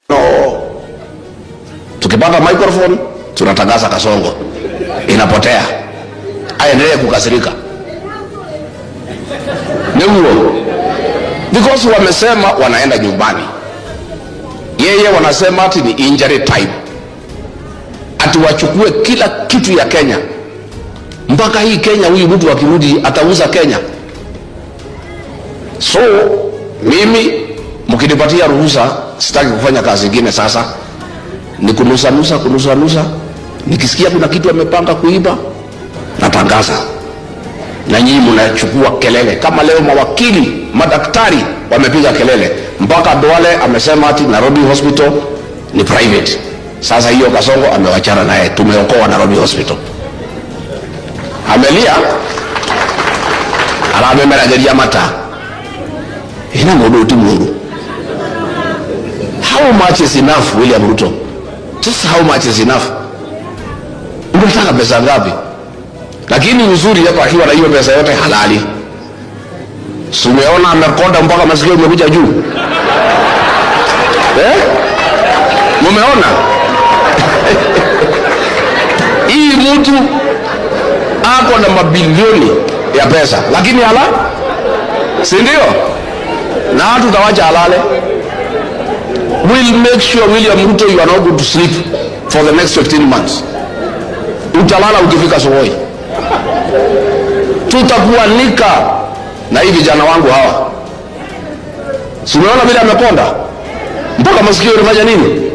No. Tukipata microphone tunatangaza Kasongo, inapotea, aendelee kukasirika. Ndio because wamesema wanaenda nyumbani, yeye wanasema ati ni injury time, ati wachukue kila kitu ya Kenya. Mpaka hii Kenya, huyu mtu akirudi atauza Kenya. So mimi mkinipatia ruhusa, sitaki kufanya kazi nyingine. Sasa ni kunusa nusa. Nikisikia kuna kitu amepanga kuiba, natangaza, na nyinyi mnachukua kelele. Kama leo mawakili, madaktari wamepiga kelele, mpaka Duale amesema ati Nairobi Hospital ni private. Sasa hiyo Kasongo amewachana naye, tumeokoa Nairobi Hospital. Amelia ala amemerageria mata ina moduti mungu. How much is enough, William Ruto? Just how much is enough? Unataka pesa ngapi? Lakini uzuri hapa akiwa na hiyo pesa yote halali. Sumeona amekonda mpaka masikio imekuja juu. Mumeona? Hii mtu ako na mabilioni ya pesa, lakini si ndio? Na tutawacha halale. We'll make sure, William Ruto, you are not going to sleep for the next 15 months. Utalala ukifika asubuhi. Tutakuanika na hivi vijana wangu hawa. Simeona vile amekonda mpaka masikio yanafanya nini?